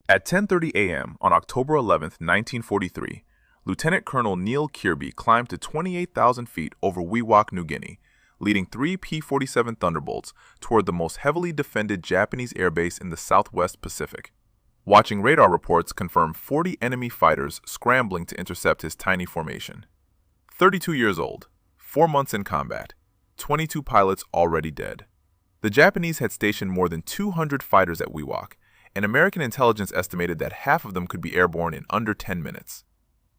At 10:30 a.m. on October 11, 1943, Lieutenant Colonel Neel Kearby climbed to 28,000 feet over Wewak, New Guinea, leading 3 P-47 Thunderbolts toward the most heavily defended Japanese airbase in the Southwest Pacific. Watching radar reports confirmed 40 enemy fighters scrambling to intercept his tiny formation. 32 years old, 4 months in combat, 22 pilots already dead. The Japanese had stationed more than 200 fighters at Wewak, and American intelligence estimated that half of them could be airborne in under 10 minutes.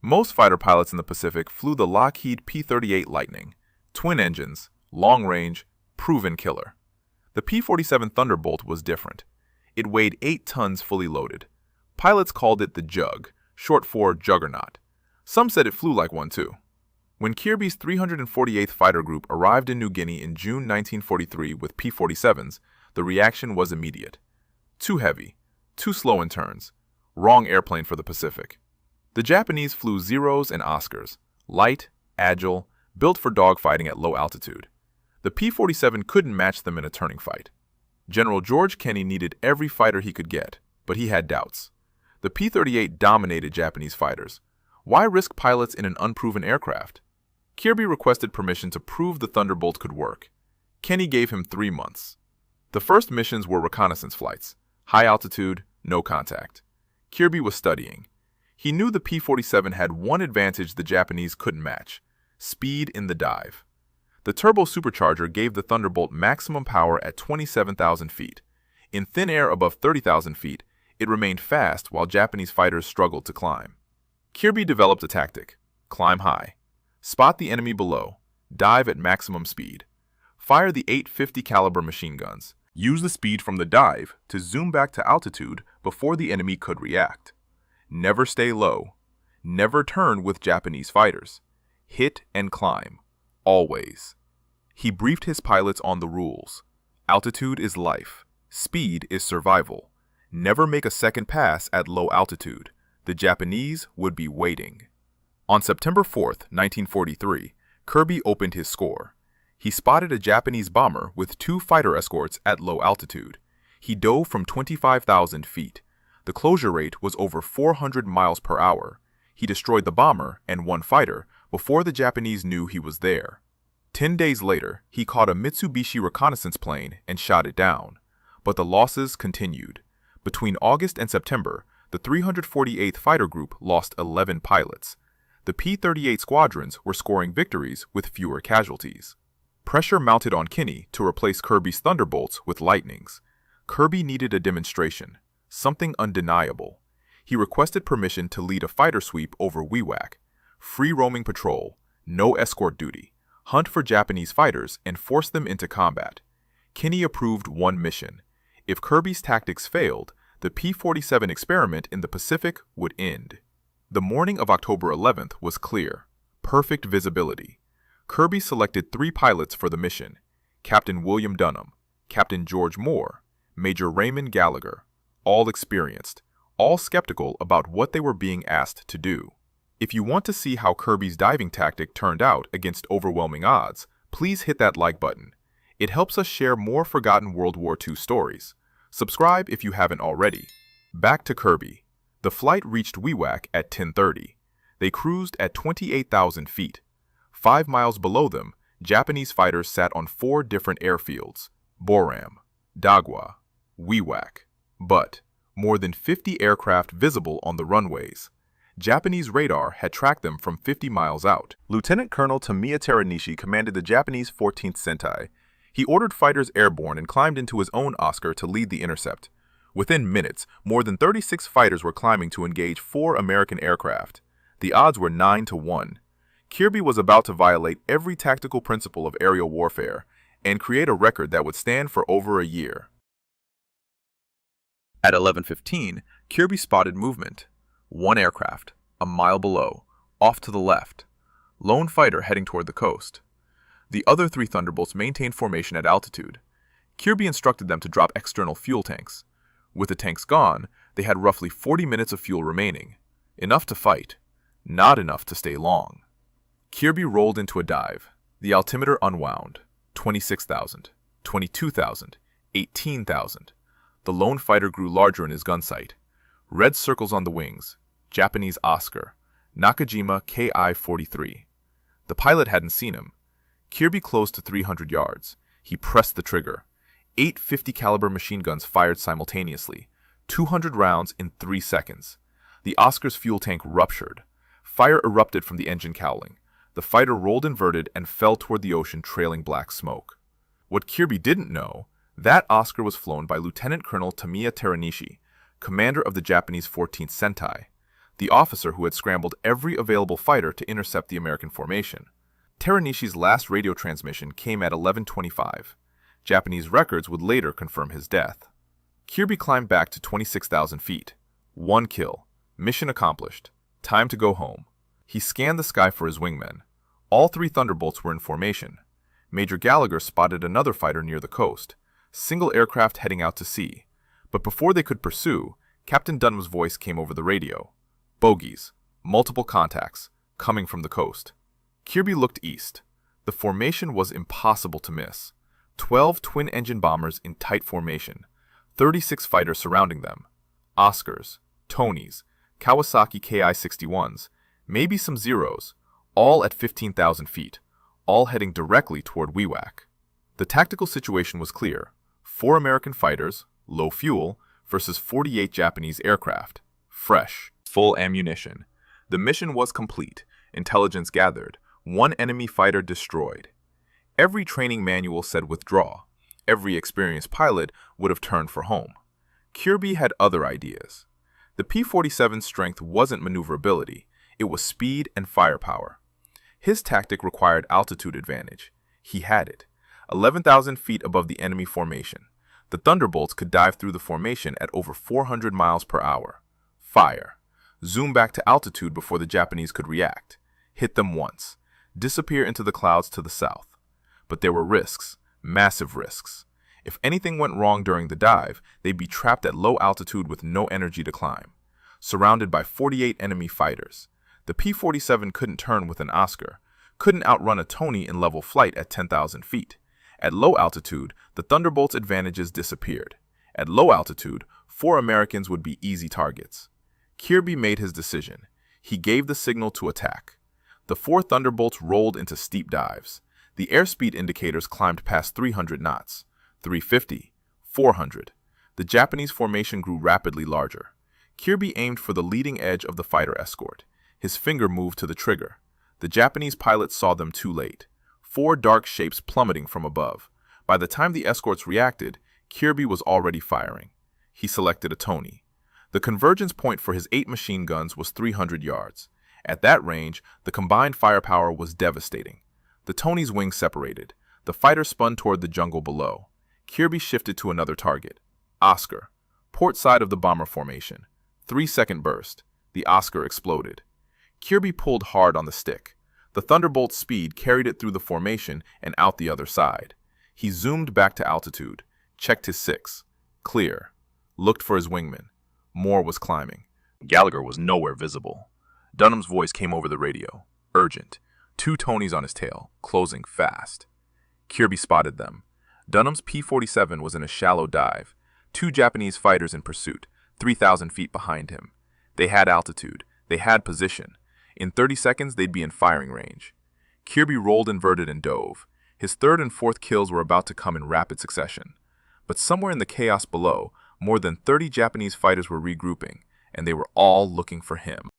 Most fighter pilots in the Pacific flew the Lockheed P-38 Lightning, twin engines, long-range, proven killer. The P-47 Thunderbolt was different. It weighed 8 tons fully loaded. Pilots called it the Jug, short for Juggernaut. Some said it flew like one too. When Kearby's 348th Fighter Group arrived in New Guinea in June 1943 with P-47s, the reaction was immediate. Too heavy, too slow in turns, wrong airplane for the Pacific. The Japanese flew Zeros and Oscars, light, agile, built for dogfighting at low altitude. The P-47 couldn't match them in a turning fight. General George Kenney needed every fighter he could get, but he had doubts. The P-38 dominated Japanese fighters. Why risk pilots in an unproven aircraft? Kearby requested permission to prove the Thunderbolt could work. Kenney gave him 3 months. The first missions were reconnaissance flights, high altitude, no contact. Kearby was studying. He knew the P-47 had one advantage the Japanese couldn't match: speed in the dive. The turbo supercharger gave the Thunderbolt maximum power at 27,000 feet. In thin air above 30,000 feet, it remained fast while Japanese fighters struggled to climb. Kearby developed a tactic: climb high, spot the enemy below, dive at maximum speed, fire the 850 caliber machine guns, use the speed from the dive to zoom back to altitude before the enemy could react. Never stay low, never turn with Japanese fighters. Hit and climb, always. He briefed his pilots on the rules. Altitude is life. Speed is survival. Never make a second pass at low altitude. The Japanese would be waiting. On September 4th, 1943, Kearby opened his score. He spotted a Japanese bomber with 2 fighter escorts at low altitude. He dove from 25,000 feet. The closure rate was over 400 miles per hour. He destroyed the bomber and 1 fighter before the Japanese knew he was there. 10 days later, he caught a Mitsubishi reconnaissance plane and shot it down. But the losses continued. Between August and September, the 348th Fighter Group lost 11 pilots. The P-38 squadrons were scoring victories with fewer casualties. Pressure mounted on Kenney to replace Kearby's Thunderbolts with Lightnings. Kearby needed a demonstration, something undeniable. He requested permission to lead a fighter sweep over Wewak. Free roaming patrol, no escort duty, hunt for Japanese fighters and force them into combat. Kenney approved one mission. If Kearby's tactics failed, the P-47 experiment in the Pacific would end. The morning of October 11th was clear. Perfect visibility. Kearby selected 3 pilots for the mission: Captain William Dunham, Captain George Moore, Major Raymond Gallagher, all experienced, all skeptical about what they were being asked to do. If you want to see how Kearby's diving tactic turned out against overwhelming odds, please hit that like button. It helps us share more forgotten World War II stories. Subscribe if you haven't already. Back to Kearby. The flight reached Wewak at 10:30. They cruised at 28,000 feet. 5 miles below them, Japanese fighters sat on 4 different airfields: Boram, Dagwa, Wewak. But more than 50 aircraft visible on the runways. Japanese radar had tracked them from 50 miles out. Lieutenant Colonel Tamiya Teranishi commanded the Japanese 14th Sentai. He ordered fighters airborne and climbed into his own Oscar to lead the intercept. Within minutes, more than 36 fighters were climbing to engage 4 American aircraft. The odds were 9-1. Kearby was about to violate every tactical principle of aerial warfare and create a record that would stand for over a year. At 11:15, Kearby spotted movement. 1 aircraft, a mile below, off to the left. Lone fighter heading toward the coast. The other 3 Thunderbolts maintained formation at altitude. Kearby instructed them to drop external fuel tanks. With the tanks gone, they had roughly 40 minutes of fuel remaining. Enough to fight, not enough to stay long. Kearby rolled into a dive. The altimeter unwound. 26,000, 22,000, 18,000. The lone fighter grew larger in his gun sight. Red circles on the wings, Japanese Oscar, Nakajima Ki-43. The pilot hadn't seen him. Kearby closed to 300 yards. He pressed the trigger. 8 50 caliber machine guns fired simultaneously, 200 rounds in 3 seconds. The Oscar's fuel tank ruptured. Fire erupted from the engine cowling. The fighter rolled inverted and fell toward the ocean, trailing black smoke. What Kearby didn't know, that Oscar was flown by Lieutenant Colonel Tamiya Teranishi, commander of the Japanese 14th Sentai, the officer who had scrambled every available fighter to intercept the American formation. Teranishi's last radio transmission came at 11:25. Japanese records would later confirm his death. Kearby climbed back to 26,000 feet. 1 kill. Mission accomplished. Time to go home. He scanned the sky for his wingmen. All 3 Thunderbolts were in formation. Major Gallagher spotted another fighter near the coast, single aircraft heading out to sea. But before they could pursue, Captain Dunham's voice came over the radio. Bogies. Multiple contacts. Coming from the coast. Kearby looked east. The formation was impossible to miss. 12 twin-engine bombers in tight formation. 36 fighters surrounding them. Oscars, Tonys, Kawasaki Ki-61s, maybe some Zeros, all at 15,000 feet, all heading directly toward Wewak. The tactical situation was clear. 4 American fighters, low fuel, versus 48 Japanese aircraft, fresh, full ammunition. The mission was complete, intelligence gathered, 1 enemy fighter destroyed. Every training manual said withdraw. Every experienced pilot would have turned for home. Kearby had other ideas. The P-47's strength wasn't maneuverability, it was speed and firepower. His tactic required altitude advantage. He had it. 11,000 feet above the enemy formation. The Thunderbolts could dive through the formation at over 400 miles per hour. Fire. Zoom back to altitude before the Japanese could react. Hit them once. Disappear into the clouds to the south. But there were risks, massive risks. If anything went wrong during the dive, they'd be trapped at low altitude with no energy to climb. Surrounded by 48 enemy fighters. The P-47 couldn't turn with an Oscar, couldn't outrun a Tony in level flight at 10,000 feet. At low altitude, the Thunderbolt's advantages disappeared. At low altitude, 4 Americans would be easy targets. Kearby made his decision. He gave the signal to attack. The 4 Thunderbolts rolled into steep dives. The airspeed indicators climbed past 300 knots, 350, 400. The Japanese formation grew rapidly larger. Kearby aimed for the leading edge of the fighter escort. His finger moved to the trigger. The Japanese pilots saw them too late. 4 dark shapes plummeting from above. By the time the escorts reacted, Kearby was already firing. He selected a Tony. The convergence point for his 8 machine guns was 300 yards. At that range, the combined firepower was devastating. The Tony's wings separated. The fighter spun toward the jungle below. Kearby shifted to another target. Oscar. Port side of the bomber formation. 3-second burst. The Oscar exploded. Kearby pulled hard on the stick. The Thunderbolt's speed carried it through the formation and out the other side. He zoomed back to altitude. Checked his 6. Clear. Looked for his wingman. More was climbing. Gallagher was nowhere visible. Dunham's voice came over the radio. Urgent. 2 Tonys on his tail, closing fast. Kearby spotted them. Dunham's P-47 was in a shallow dive. 2 Japanese fighters in pursuit, 3,000 feet behind him. They had altitude. They had position. In 30 seconds, they'd be in firing range. Kearby rolled inverted and dove. His 3rd and 4th kills were about to come in rapid succession. But somewhere in the chaos below, more than 30 Japanese fighters were regrouping, and they were all looking for him.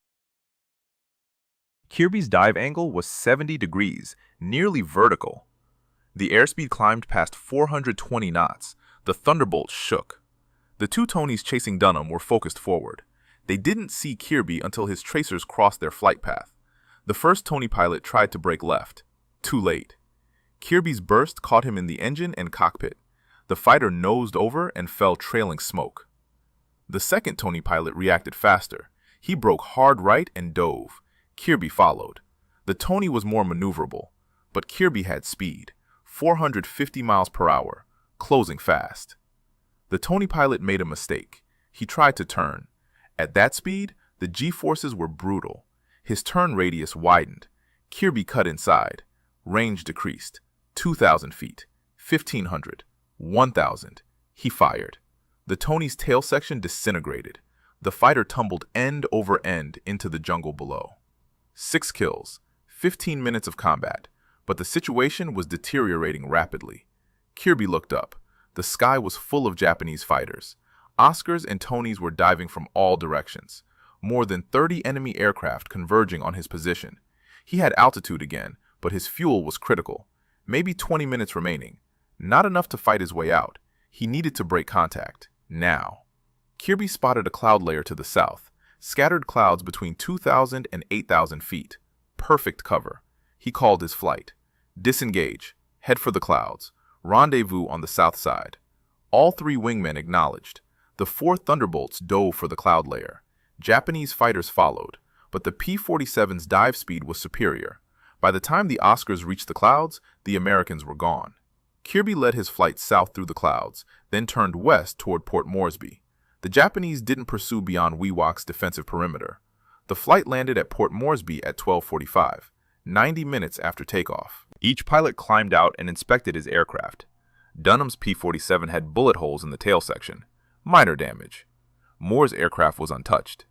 Kearby's dive angle was 70 degrees, nearly vertical. The airspeed climbed past 420 knots. The Thunderbolt shook. The 2 Tonys chasing Dunham were focused forward. They didn't see Kearby until his tracers crossed their flight path. The first Tony pilot tried to brake left. Too late. Kearby's burst caught him in the engine and cockpit. The fighter nosed over and fell trailing smoke. The second Tony pilot reacted faster. He broke hard right and dove. Kearby followed. The Tony was more maneuverable, but Kearby had speed, 450 miles per hour, closing fast. The Tony pilot made a mistake. He tried to turn. At that speed, the G-forces were brutal. His turn radius widened. Kearby cut inside. Range decreased. 2,000 feet, 1,500, 1,000. He fired. The Tony's tail section disintegrated. The fighter tumbled end over end into the jungle below. 6 kills, 15 minutes of combat, but the situation was deteriorating rapidly. Kearby looked up. The sky was full of Japanese fighters. Oscars and Tonys were diving from all directions. More than 30 enemy aircraft converging on his position. He had altitude again, but his fuel was critical. Maybe 20 minutes remaining. Not enough to fight his way out. He needed to break contact. Now. Kearby spotted a cloud layer to the south. Scattered clouds between 2,000 and 8,000 feet. Perfect cover. He called his flight. Disengage. Head for the clouds. Rendezvous on the south side. All 3 wingmen acknowledged. The 4 Thunderbolts dove for the cloud layer. Japanese fighters followed, but the P-47's dive speed was superior. By the time the Oscars reached the clouds, the Americans were gone. Kearby led his flight south through the clouds, then turned west toward Port Moresby. The Japanese didn't pursue beyond Wewak's defensive perimeter. The flight landed at Port Moresby at 12:45, 90 minutes after takeoff. Each pilot climbed out and inspected his aircraft. Dunham's P-47 had bullet holes in the tail section. Minor damage. Moore's aircraft was untouched.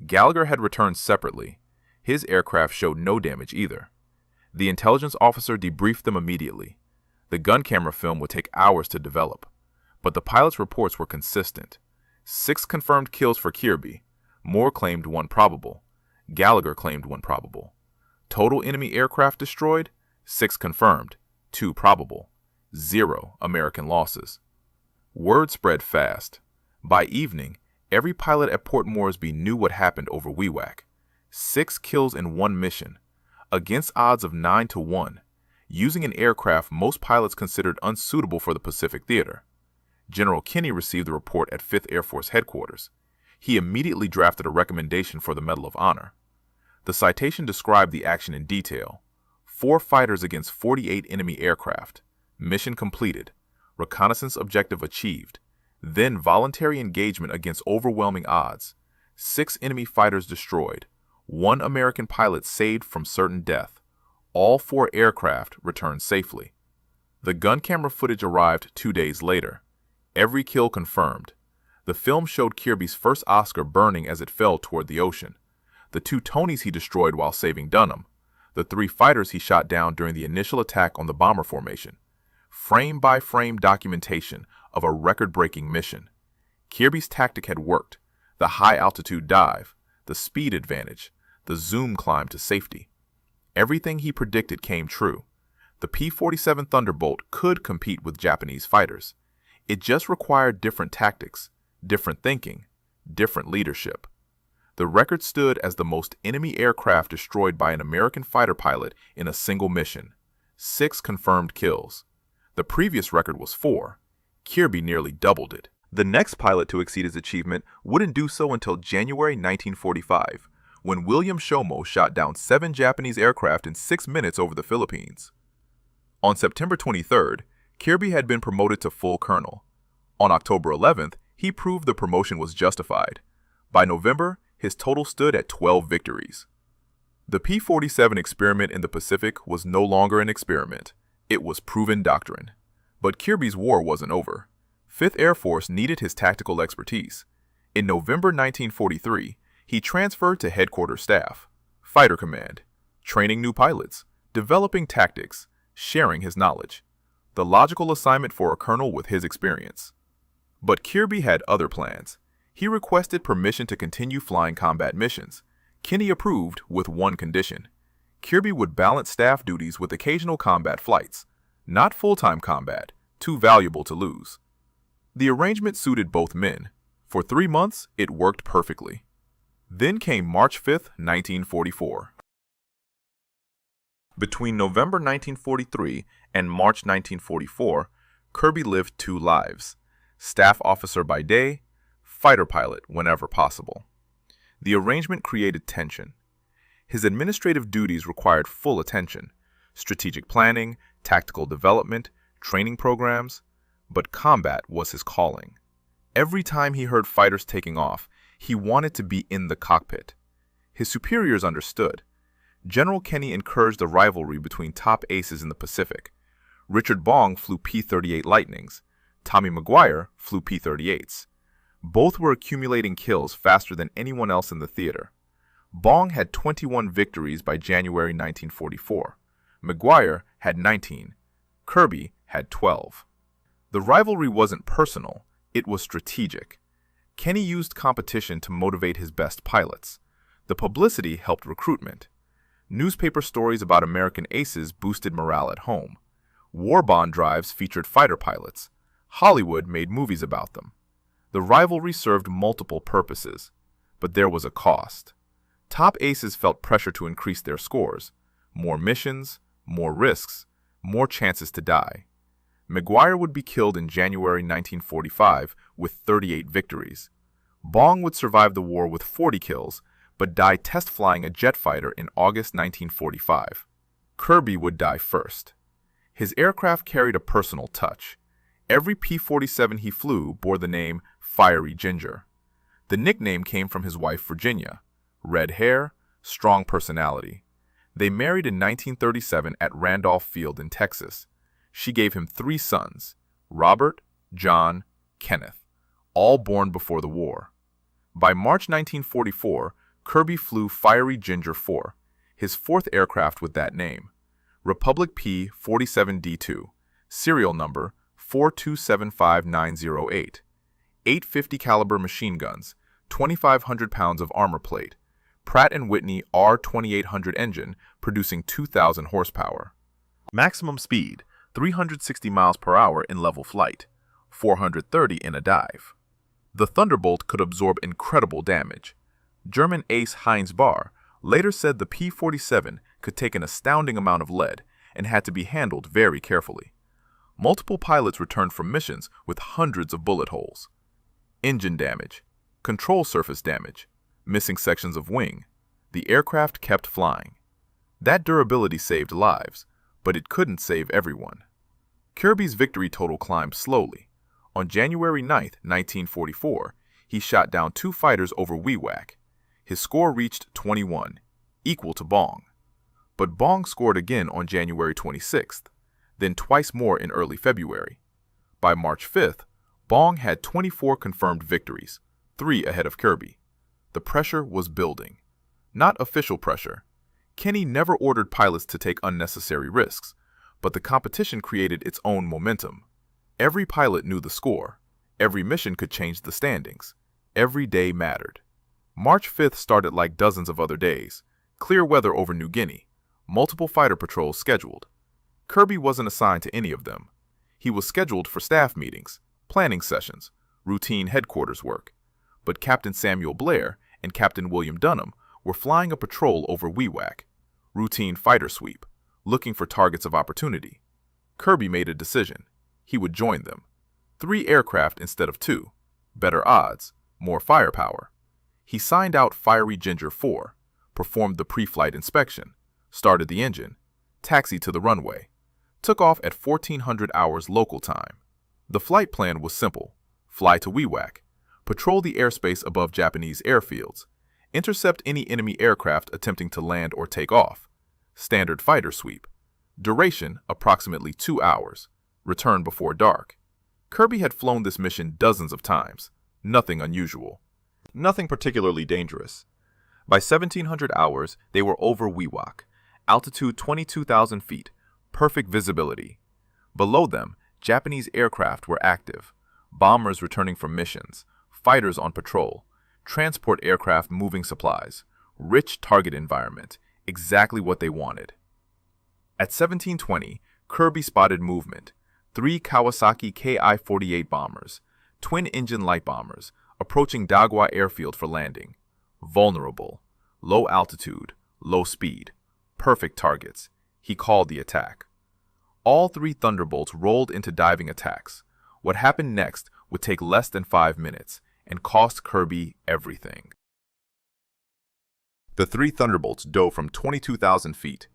Gallagher had returned separately. His aircraft showed no damage either. The intelligence officer debriefed them immediately. The gun camera film would take hours to develop, but the pilot's reports were consistent. 6 confirmed kills for Kearby. Moore claimed 1 probable. Gallagher claimed 1 probable. Total enemy aircraft destroyed? 6 confirmed, 2 probable. 0 American losses. Word spread fast. By evening, every pilot at Port Moresby knew what happened over Wewak. 6 kills in 1 mission. Against odds of 9-1. Using an aircraft most pilots considered unsuitable for the Pacific Theater. General Kenney received the report at 5th Air Force headquarters. He immediately drafted a recommendation for the Medal of Honor. The citation described the action in detail. 4 fighters against 48 enemy aircraft. Mission completed. Reconnaissance objective achieved. Then voluntary engagement against overwhelming odds. 6 enemy fighters destroyed. 1 American pilot saved from certain death. All 4 aircraft returned safely. The gun camera footage arrived 2 days later. Every kill confirmed. The film showed Kearby's first Oscar burning as it fell toward the ocean. The 2 Tonys he destroyed while saving Dunham. The 3 fighters he shot down during the initial attack on the bomber formation. Frame-by-frame documentation of a record-breaking mission. Kearby's tactic had worked. The high-altitude dive, the speed advantage, the zoom climb to safety. Everything he predicted came true. The P-47 Thunderbolt could compete with Japanese fighters. It just required different tactics, different thinking, different leadership. The record stood as the most enemy aircraft destroyed by an American fighter pilot in a single mission. 6 confirmed kills. The previous record was 4. Kearby nearly doubled it. The next pilot to exceed his achievement wouldn't do so until January 1945, when William Shomo shot down 7 Japanese aircraft in 6 minutes over the Philippines. On September 23rd, Kearby had been promoted to full colonel. On October 11th, he proved the promotion was justified. By November, his total stood at 12 victories. The P-47 experiment in the Pacific was no longer an experiment. It was proven doctrine. But Kearby's war wasn't over. 5th Air Force needed his tactical expertise. In November 1943, he transferred to headquarters staff, fighter command, training new pilots, developing tactics, sharing his knowledge. The logical assignment for a colonel with his experience. But Kearby had other plans. He requested permission to continue flying combat missions. Kenney approved with one condition. Kearby would balance staff duties with occasional combat flights. Not full-time combat, too valuable to lose. The arrangement suited both men. For 3 months, it worked perfectly. Then came March 5th, 1944. Between November 1943 and March 1944, Kearby lived 2 lives. Staff officer by day, fighter pilot whenever possible. The arrangement created tension. His administrative duties required full attention, strategic planning, tactical development, training programs, but combat was his calling. Every time he heard fighters taking off, he wanted to be in the cockpit. His superiors understood. General Kenney encouraged a rivalry between top aces in the Pacific. Richard Bong flew P-38 Lightnings. Tommy Maguire flew P-38s. Both were accumulating kills faster than anyone else in the theater. Bong had 21 victories by January 1944. Maguire had 19. Kearby had 12. The rivalry wasn't personal, it was strategic. Kenney used competition to motivate his best pilots. The publicity helped recruitment. Newspaper stories about American aces boosted morale at home. War bond drives featured fighter pilots. Hollywood made movies about them. The rivalry served multiple purposes, but there was a cost. Top aces felt pressure to increase their scores. More missions, more risks, more chances to die. Maguire would be killed in January 1945 with 38 victories. Bong would survive the war with 40 kills, but die test flying a jet fighter in August 1945. Kearby would die first. His aircraft carried a personal touch. Every P-47 he flew bore the name Fiery Ginger. The nickname came from his wife Virginia. Red hair, strong personality. They married in 1937 at Randolph Field in Texas. She gave him 3 sons, Robert, John, Kenneth, all born before the war. By March 1944, Kearby flew Fiery Ginger 4, his 4th aircraft with that name. Republic P-47D2, serial number 4275908. 850 caliber machine guns, 2,500 pounds of armor plate. Pratt & Whitney R2800 engine producing 2,000 horsepower. Maximum speed, 360 miles per hour in level flight, 430 in a dive. The Thunderbolt could absorb incredible damage. German ace Heinz Bahr later said the P-47 could take an astounding amount of lead and had to be handled very carefully. Multiple pilots returned from missions with hundreds of bullet holes. Engine damage, control surface damage, missing sections of wing. The aircraft kept flying. That durability saved lives, but it couldn't save everyone. Kearby's victory total climbed slowly. On January 9, 1944, he shot down 2 fighters over Wewak. His score reached 21, equal to Bong. But Bong scored again on January 26th, then twice more in early February. By March 5th, Bong had 24 confirmed victories, 3 ahead of Kearby. The pressure was building. Not official pressure. Kenney never ordered pilots to take unnecessary risks, but the competition created its own momentum. Every pilot knew the score. Every mission could change the standings. Every day mattered. March 5th started like dozens of other days. Clear weather over New Guinea. Multiple fighter patrols scheduled. Kearby wasn't assigned to any of them. He was scheduled for staff meetings, planning sessions, routine headquarters work. But Captain Samuel Blair and Captain William Dunham were flying a patrol over Wewak, routine fighter sweep, looking for targets of opportunity. Kearby made a decision. He would join them. 3 aircraft instead of 2. Better odds, more firepower. He signed out Fiery Ginger 4, performed the pre-flight inspection, started the engine, taxied to the runway, took off at 1400 hours local time. The flight plan was simple. Fly to Wewak, patrol the airspace above Japanese airfields, intercept any enemy aircraft attempting to land or take off. Standard fighter sweep. Duration, approximately 2 hours. Return before dark. Kearby had flown this mission dozens of times. Nothing unusual. Nothing particularly dangerous. By 1700 hours, they were over Wewak. Altitude 22,000 feet. Perfect visibility. Below them, Japanese aircraft were active. Bombers returning from missions. Fighters on patrol. Transport aircraft moving supplies. Rich target environment. Exactly what they wanted. At 1720, Kearby spotted movement. 3 Kawasaki Ki-48 bombers, twin-engine light bombers, approaching Dagwa airfield for landing. Vulnerable. Low altitude. Low speed. Perfect targets. He called the attack. All 3 Thunderbolts rolled into diving attacks. What happened next would take less than 5 minutes and cost Kearby everything. The 3 Thunderbolts dove from 22,000 feet.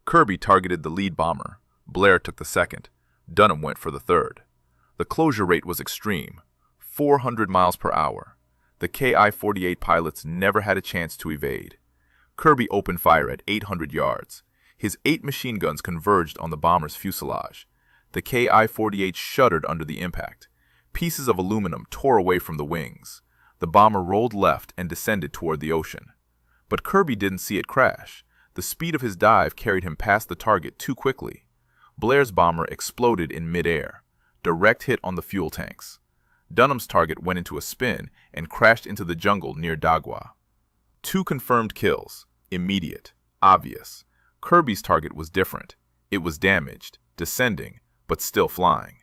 Kearby targeted the lead bomber. Blair took the second. Dunham went for the third. The closure rate was extreme, 400 miles per hour. The Ki-48 pilots never had a chance to evade. Kearby opened fire at 800 yards. His 8 machine guns converged on the bomber's fuselage. The Ki-48 shuddered under the impact. Pieces of aluminum tore away from the wings. The bomber rolled left and descended toward the ocean. But Kearby didn't see it crash. The speed of his dive carried him past the target too quickly. Blair's bomber exploded in midair. Direct hit on the fuel tanks. Dunham's target went into a spin and crashed into the jungle near Dagwa. 2 confirmed kills. Immediate. Obvious. Kirby's target was different. It was damaged, descending, but still flying.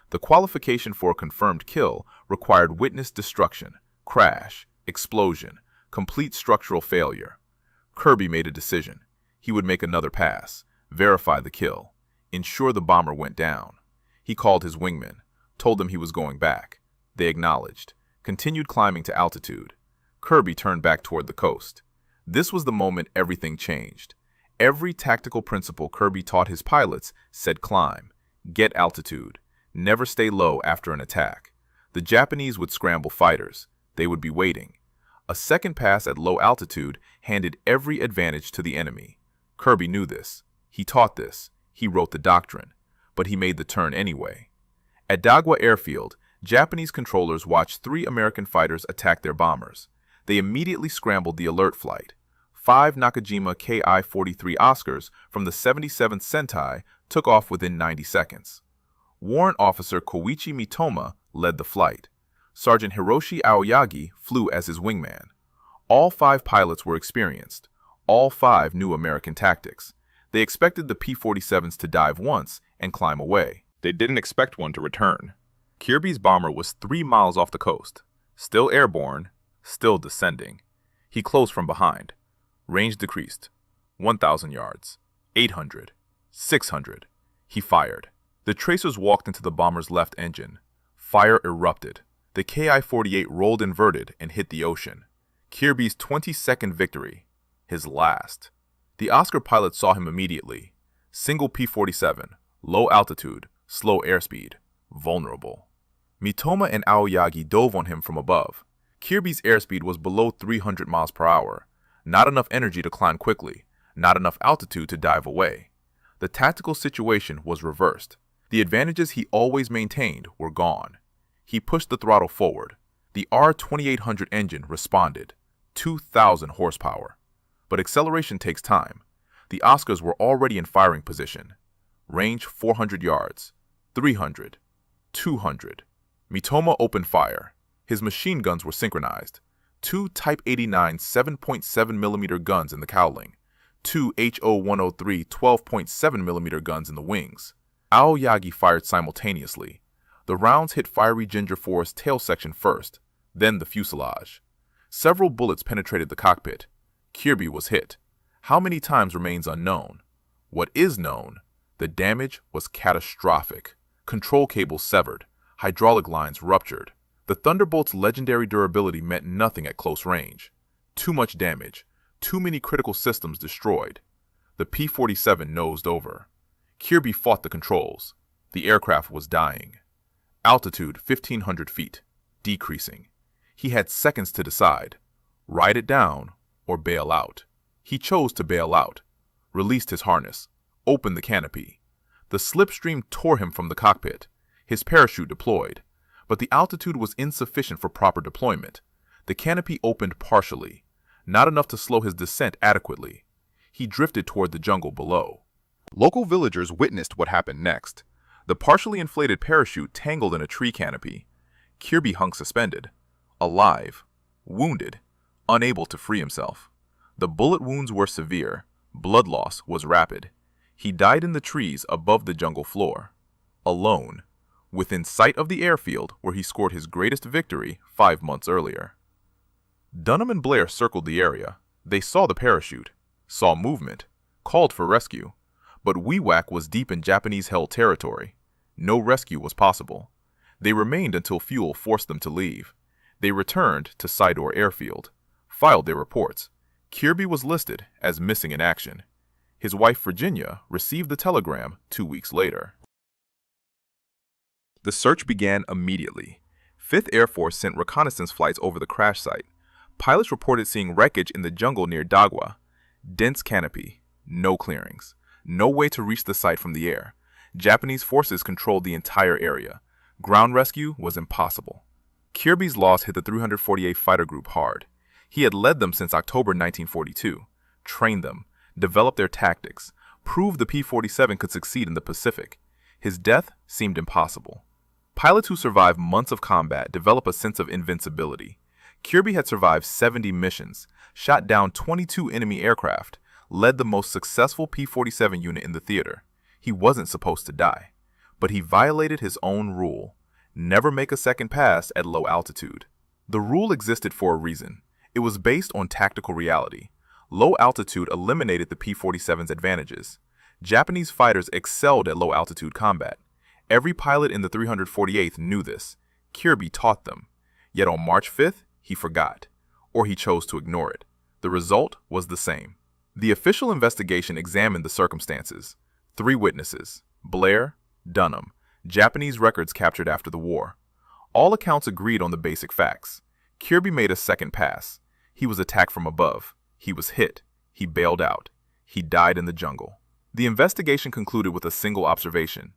The qualification for a confirmed kill required witness destruction, crash, explosion, complete structural failure. Kearby made a decision. He would make another pass, verify the kill, ensure the bomber went down. He called his wingmen, told them he was going back. They acknowledged, continued climbing to altitude. Kearby turned back toward the coast. This was the moment everything changed. Every tactical principle Kearby taught his pilots said climb, get altitude, never stay low after an attack. The Japanese would scramble fighters. They would be waiting. A second pass at low altitude handed every advantage to the enemy. Kearby knew this. He taught this. He wrote the doctrine. But he made the turn anyway. At Dagwa Airfield, Japanese controllers watched 3 American fighters attack their bombers. They immediately scrambled the alert flight. 5 Nakajima Ki-43 Oscars from the 77th Sentai took off within 90 seconds. Warrant Officer Koichi Mitoma led the flight. Sergeant Hiroshi Aoyagi flew as his wingman. All 5 pilots were experienced. All 5 knew American tactics. They expected the P-47s to dive once and climb away. They didn't expect one to return. Kearby's bomber was 3 miles off the coast, still airborne, still descending. He closed from behind. Range decreased. 1,000 yards. 800. 600. He fired. The tracers walked into the bomber's left engine. Fire erupted. The Ki-48 rolled inverted and hit the ocean. Kearby's 22nd victory. His last. The Oscar pilot saw him immediately. Single P-47. Low altitude. Slow airspeed. Vulnerable. Mitoma and Aoyagi dove on him from above. Kearby's airspeed was below 300 miles per hour. Not enough energy to climb quickly. Not enough altitude to dive away. The tactical situation was reversed. The advantages he always maintained were gone. He pushed the throttle forward. The R-2800 engine responded. 2,000 horsepower. But acceleration takes time. The Oscars were already in firing position. Range 400 yards. 300. 200. Mitoma opened fire. His machine guns were synchronized. 2 Type 89 7.7mm guns in the cowling. 2 HO-103 12.7mm guns in the wings. Aoyagi fired simultaneously. The rounds hit Fiery Ginger 4's tail section first, then the fuselage. Several bullets penetrated the cockpit. Kearby was hit. How many times remains unknown. What is known, the damage was catastrophic. Control cables severed. Hydraulic lines ruptured. The Thunderbolt's legendary durability meant nothing at close range. Too much damage. Too many critical systems destroyed. The P-47 nosed over. Kearby fought the controls. The aircraft was dying. Altitude 1,500 feet. Decreasing. He had seconds to decide. Ride it down or bail out. He chose to bail out. Released his harness. Opened the canopy. The slipstream tore him from the cockpit. His parachute deployed. But the altitude was insufficient for proper deployment. The canopy opened partially. Not enough to slow his descent adequately. He drifted toward the jungle below. Local villagers witnessed what happened next. The partially inflated parachute tangled in a tree canopy. Kearby hung suspended. Alive. Wounded. Unable to free himself. The bullet wounds were severe. Blood loss was rapid. He died in the trees above the jungle floor. Alone. Within sight of the airfield where he scored his greatest victory 5 months earlier. Dunham and Blair circled the area. They saw the parachute, saw movement, called for rescue. But Wewak was deep in Japanese-held territory. No rescue was possible. They remained until fuel forced them to leave. They returned to Sidor Airfield, filed their reports. Kearby was listed as missing in action. His wife Virginia received the telegram 2 weeks later. The search began immediately. 5th Air Force sent reconnaissance flights over the crash site. Pilots reported seeing wreckage in the jungle near Dagwa. Dense canopy. No clearings. No way to reach the site from the air. Japanese forces controlled the entire area. Ground rescue was impossible. Kearby's loss hit the 348th Fighter Group hard. He had led them since October 1942, trained them, developed their tactics, proved the P-47 could succeed in the Pacific. His death seemed impossible. Pilots who survive months of combat develop a sense of invincibility. Kearby had survived 70 missions, shot down 22 enemy aircraft, led the most successful P-47 unit in the theater. He wasn't supposed to die, but he violated his own rule: never make a second pass at low altitude. The rule existed for a reason. It was based on tactical reality. Low altitude eliminated the P-47's advantages. Japanese fighters excelled at low altitude combat. Every pilot in the 348th knew this. Kearby taught them. Yet on March 5th, he forgot, or he chose to ignore it. The result was the same. The official investigation examined the circumstances. 3 witnesses: Blair, Dunham, Japanese records captured after the war. All accounts agreed on the basic facts. Kearby made a second pass. He was attacked from above. He was hit. He bailed out. He died in the jungle. The investigation concluded with a single observation: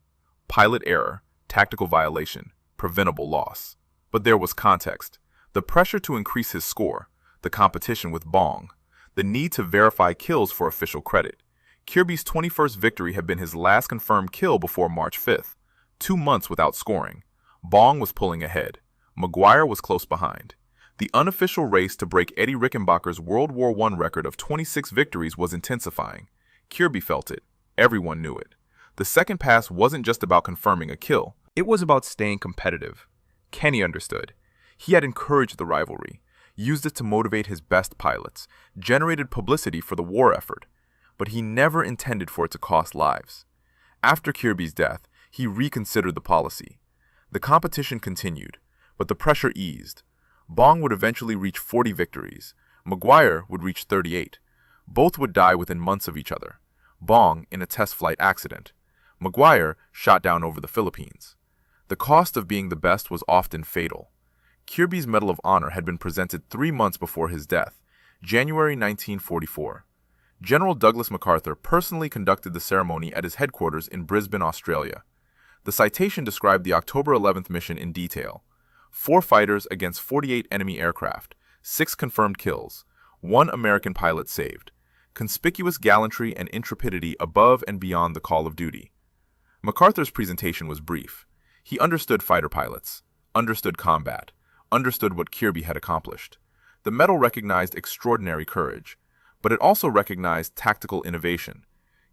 pilot error, tactical violation, preventable loss. But there was context. The pressure to increase his score, the competition with Bong, the need to verify kills for official credit. Kearby's 21st victory had been his last confirmed kill before March 5th. 2 months without scoring. Bong was pulling ahead. McGuire was close behind. The unofficial race to break Eddie Rickenbacker's World War I record of 26 victories was intensifying. Kearby felt it. Everyone knew it. The second pass wasn't just about confirming a kill. It was about staying competitive. Kenney understood. He had encouraged the rivalry, used it to motivate his best pilots, generated publicity for the war effort. But he never intended for it to cost lives. After Kearby's death, he reconsidered the policy. The competition continued, but the pressure eased. Bong would eventually reach 40 victories. McGuire would reach 38. Both would die within months of each other. Bong in a test flight accident. McGuire shot down over the Philippines. The cost of being the best was often fatal. Kearby's Medal of Honor had been presented 3 months before his death, January 1944. General Douglas MacArthur personally conducted the ceremony at his headquarters in Brisbane, Australia. The citation described the October 11th mission in detail. 4 fighters against 48 enemy aircraft, 6 confirmed kills, 1 American pilot saved. Conspicuous gallantry and intrepidity above and beyond the call of duty. MacArthur's presentation was brief. He understood fighter pilots, understood combat, understood what Kearby had accomplished. The medal recognized extraordinary courage, but it also recognized tactical innovation.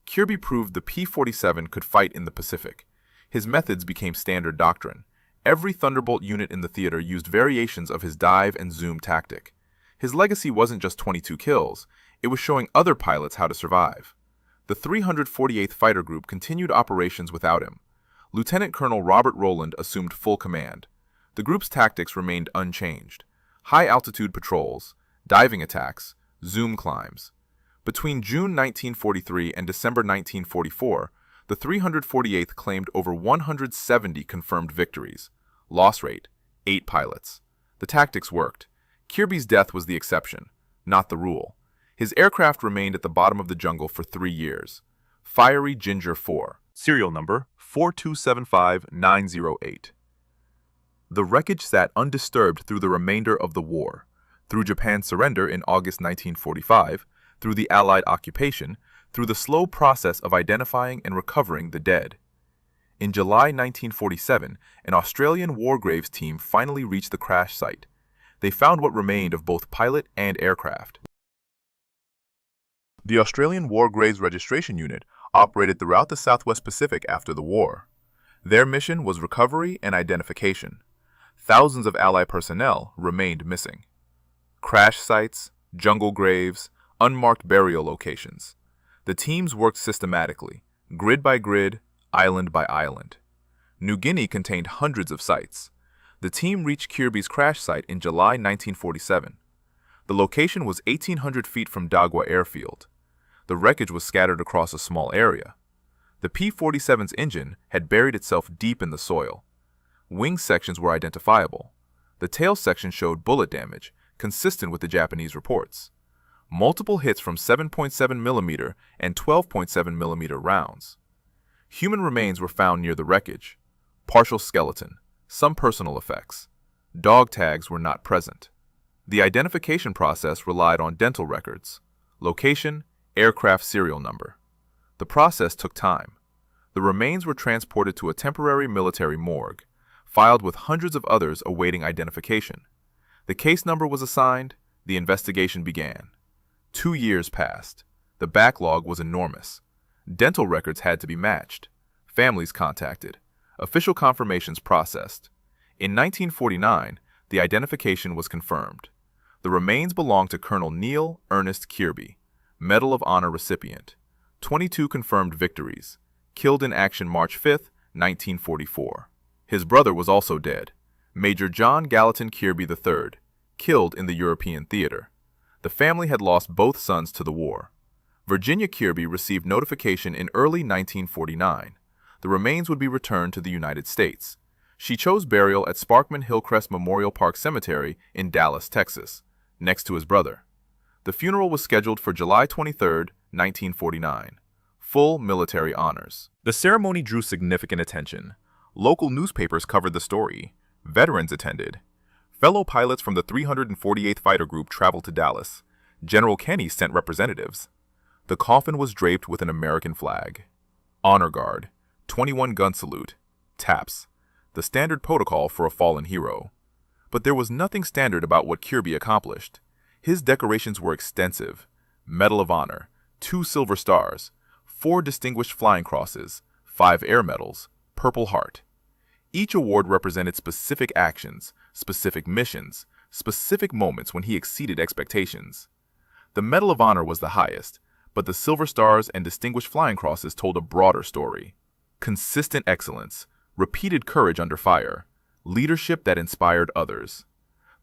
Kearby proved the P-47 could fight in the Pacific. His methods became standard doctrine. Every Thunderbolt unit in the theater used variations of his dive and zoom tactic. His legacy wasn't just 22 kills, it was showing other pilots how to survive. The 348th Fighter Group continued operations without him. Lieutenant Colonel Robert Rowland assumed full command. The group's tactics remained unchanged: high-altitude patrols, diving attacks, zoom climbs. Between June 1943 and December 1944, the 348th claimed over 170 confirmed victories. Loss rate: 8 pilots. The tactics worked. Kearby's death was the exception, not the rule. His aircraft remained at the bottom of the jungle for 3 years. Fiery Ginger 4. Serial number 4275908. The wreckage sat undisturbed through the remainder of the war, through Japan's surrender in August 1945, through the Allied occupation, through the slow process of identifying and recovering the dead. In July 1947, an Australian war graves team finally reached the crash site. They found what remained of both pilot and aircraft. The Australian War Graves Registration Unit operated throughout the Southwest Pacific after the war. Their mission was recovery and identification. Thousands of Allied personnel remained missing. Crash sites, jungle graves, unmarked burial locations. The teams worked systematically, grid by grid, island by island. New Guinea contained hundreds of sites. The team reached Kearby's crash site in July 1947. The location was 1,800 feet from Dagwa Airfield. The wreckage was scattered across a small area. The P-47's engine had buried itself deep in the soil. Wing sections were identifiable. The tail section showed bullet damage, consistent with the Japanese reports. Multiple hits from 7.7mm and 12.7mm rounds. Human remains were found near the wreckage. Partial skeleton, Some personal effects. Dog tags were not present. The identification process relied on dental records, location, aircraft serial number. The process took time. The remains were transported to a temporary military morgue, filed with hundreds of others awaiting identification. The case number was assigned, the investigation began. 2 years passed. The backlog was enormous. Dental records had to be matched. Families contacted. Official confirmations processed. In 1949, the identification was confirmed. The remains belonged to Colonel Neel Ernest Kearby, Medal of Honor recipient. 22 confirmed victories. Killed in action March 5, 1944. His brother was also dead. Major John Gallatin Kearby III, killed in the European theater. The family had lost both sons to the war. Virginia Kearby received notification in early 1949. The remains would be returned to the United States. She chose burial at Sparkman Hillcrest Memorial Park Cemetery in Dallas, Texas, next to his brother. The funeral was scheduled for July 23, 1949. Full military honors. The ceremony drew significant attention. Local newspapers covered the story. Veterans attended. Fellow pilots from the 348th Fighter Group traveled to Dallas. General Kenney sent representatives. The coffin was draped with an American flag. Honor Guard, 21-gun salute, taps, the standard protocol for a fallen hero. But there was nothing standard about what Kearby accomplished. His decorations were extensive. Medal of Honor, 2 Silver Stars, 4 Distinguished Flying Crosses, 5 Air Medals, Purple Heart. Each award represented specific actions, specific missions, specific moments when he exceeded expectations. The Medal of Honor was the highest, but the Silver Stars and Distinguished Flying Crosses told a broader story. Consistent excellence, repeated courage under fire, leadership that inspired others.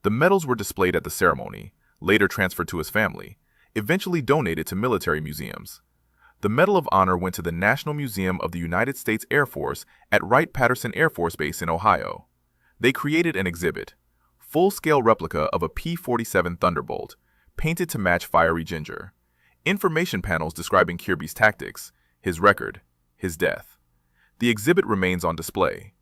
The medals were displayed at the ceremony, later transferred to his family, eventually donated to military museums. The Medal of Honor went to the National Museum of the United States Air Force at Wright-Patterson Air Force Base in Ohio. They created an exhibit, full-scale replica of a P-47 Thunderbolt, painted to match fiery ginger. Information panels describing Kearby's tactics, his record, his death. The exhibit remains on display.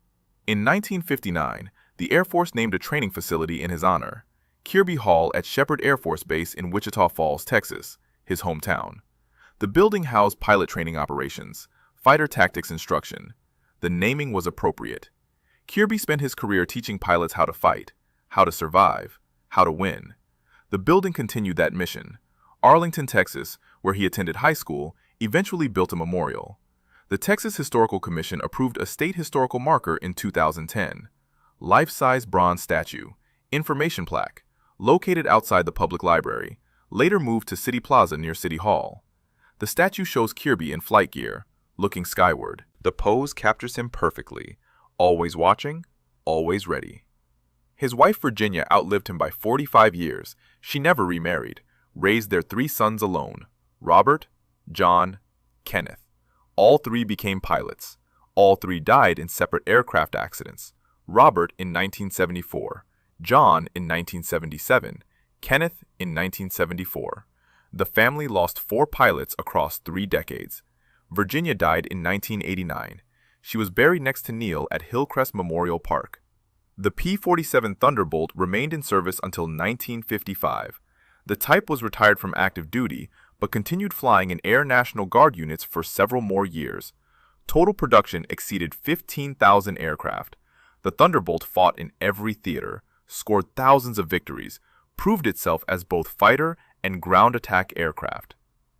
In 1959, the Air Force named a training facility in his honor, Kearby Hall at Shepherd Air Force Base in Wichita Falls, Texas, his hometown. The building housed pilot training operations, fighter tactics instruction. The naming was appropriate. Kearby spent his career teaching pilots how to fight, how to survive, how to win. The building continued that mission. Arlington, Texas, where he attended high school, eventually built a memorial. The Texas Historical Commission approved a state historical marker in 2010. Life-size bronze statue, information plaque, located outside the public library, later moved to City Plaza near City Hall. The statue shows Kearby in flight gear, looking skyward. The pose captures him perfectly, always watching, always ready. His wife Virginia outlived him by 45 years. She never remarried, raised their 3 sons alone, Robert, John, Kenneth. All 3 became pilots. All 3 died in separate aircraft accidents. Robert in 1974, John in 1977, Kenneth in 1974. The family lost 4 pilots across 3 decades. Virginia died in 1989. She was buried next to Neel at Hillcrest Memorial Park. The P-47 Thunderbolt remained in service until 1955. The type was retired from active duty, but continued flying in Air National Guard units for several more years. Total production exceeded 15,000 aircraft. The Thunderbolt fought in every theater, scored thousands of victories, proved itself as both fighter and ground attack aircraft.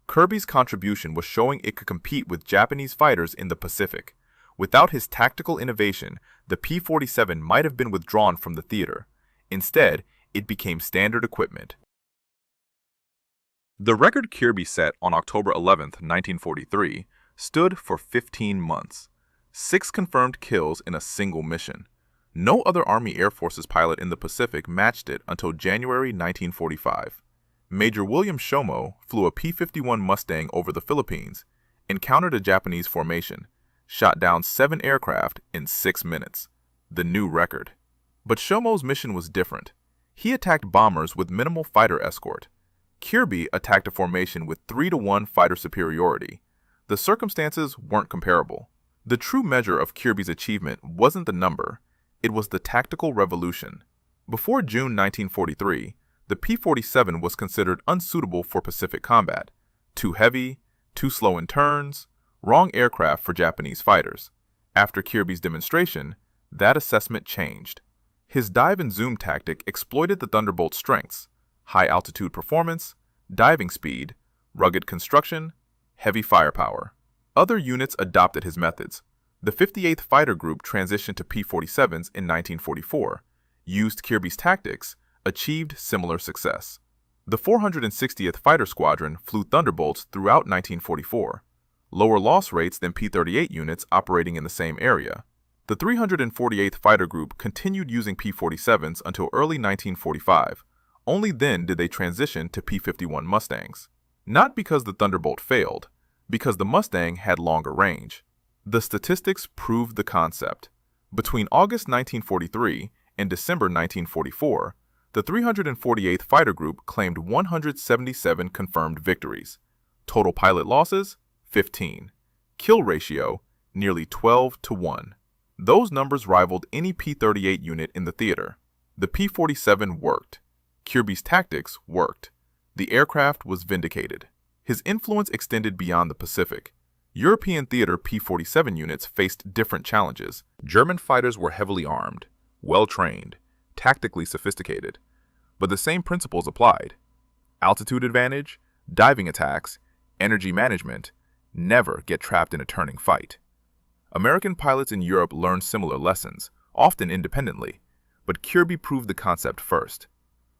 Kearby's contribution was showing it could compete with Japanese fighters in the Pacific. Without his tactical innovation, the P-47 might have been withdrawn from the theater. Instead, it became standard equipment. The record Kearby set on October 11, 1943, stood for 15 months. 6 confirmed kills in a single mission. No other Army Air Forces pilot in the Pacific matched it until January 1945. Major William Shomo flew a P-51 Mustang over the Philippines, encountered a Japanese formation, shot down 7 aircraft in 6 minutes. The new record. But Shomo's mission was different. He attacked bombers with minimal fighter escort. Kearby attacked a formation with 3-to-1 fighter superiority. The circumstances weren't comparable. The true measure of Kearby's achievement wasn't the number, It was the tactical revolution. Before June 1943, the P-47 was considered unsuitable for Pacific combat. Too heavy, too slow in turns, wrong aircraft for Japanese fighters. After Kearby's demonstration, that assessment changed. His dive and zoom tactic exploited the Thunderbolt's strengths: high-altitude performance, diving speed, rugged construction, heavy firepower. Other units adopted his methods. The 58th Fighter Group transitioned to P-47s in 1944, used Kearby's tactics, achieved similar success. The 460th Fighter Squadron flew Thunderbolts throughout 1944, lower loss rates than P-38 units operating in the same area. The 348th Fighter Group continued using P-47s until early 1945. Only then did they transition to P-51 Mustangs. Not because the Thunderbolt failed, because the Mustang had longer range. The statistics proved the concept. Between August 1943 and December 1944, the 348th Fighter Group claimed 177 confirmed victories. Total pilot losses, 15. Kill ratio, nearly 12-1. Those numbers rivaled any P-38 unit in the theater. The P-47 worked. Kearby's tactics worked. The aircraft was vindicated. His influence extended beyond the Pacific. European theater P-47 units faced different challenges. German fighters were heavily armed, well-trained, tactically sophisticated. But the same principles applied. Altitude advantage, diving attacks, energy management. Never get trapped in a turning fight. American pilots in Europe learned similar lessons, often independently, but Kearby proved the concept first.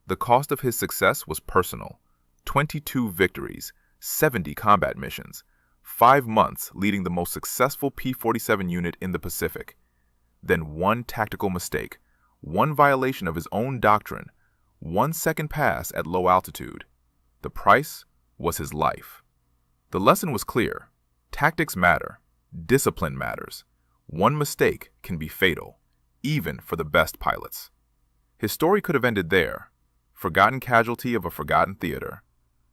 The cost of his success was personal: 22 victories, 70 combat missions, 5 months leading the most successful P-47 unit in the Pacific. Then one tactical mistake, one violation of his own doctrine, 1 second pass at low altitude. The price was his life. The lesson was clear. Tactics matter. Discipline matters. One mistake can be fatal, even for the best pilots. His story could have ended there, forgotten casualty of a forgotten theater.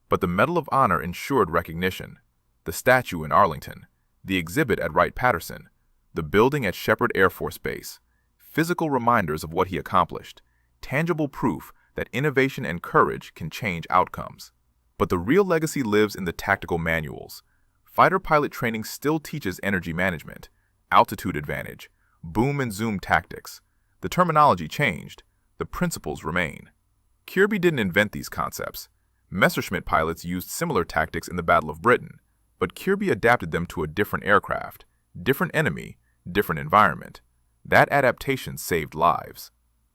But the Medal of Honor ensured recognition. The statue in Arlington, the exhibit at Wright-Patterson, the building at Shepherd Air Force Base, physical reminders of what he accomplished, tangible proof that innovation and courage can change outcomes. But the real legacy lives in the tactical manuals. Fighter pilot training still teaches energy management, altitude advantage, boom and zoom tactics. The terminology changed, the principles remain. Kearby didn't invent these concepts. Messerschmitt pilots used similar tactics in the Battle of Britain, but Kearby adapted them to a different aircraft, different enemy, different environment. That adaptation saved lives.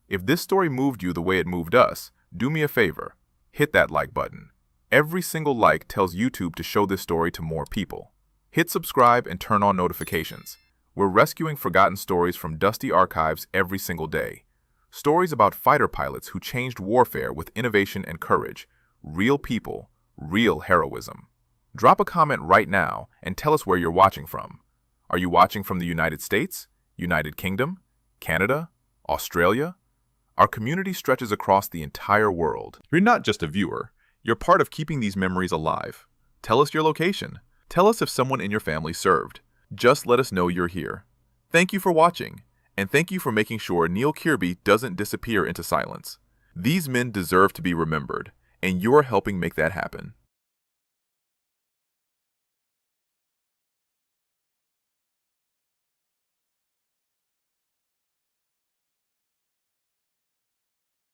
If this story moved you the way it moved us, do me a favor, hit that like button. Every single like tells YouTube to show this story to more people. Hit subscribe and turn on notifications. We're rescuing forgotten stories from dusty archives every single day. Stories about fighter pilots who changed warfare with innovation and courage. Real people, real heroism. Drop a comment right now and tell us where you're watching from. Are you watching from the United States, United Kingdom, Canada, Australia? Our community stretches across the entire world. You're not just a viewer. You're part of keeping these memories alive. Tell us your location. Tell us if someone in your family served. Just let us know you're here. Thank you for watching, and thank you for making sure Neel Kearby doesn't disappear into silence. These men deserve to be remembered, and you're helping make that happen.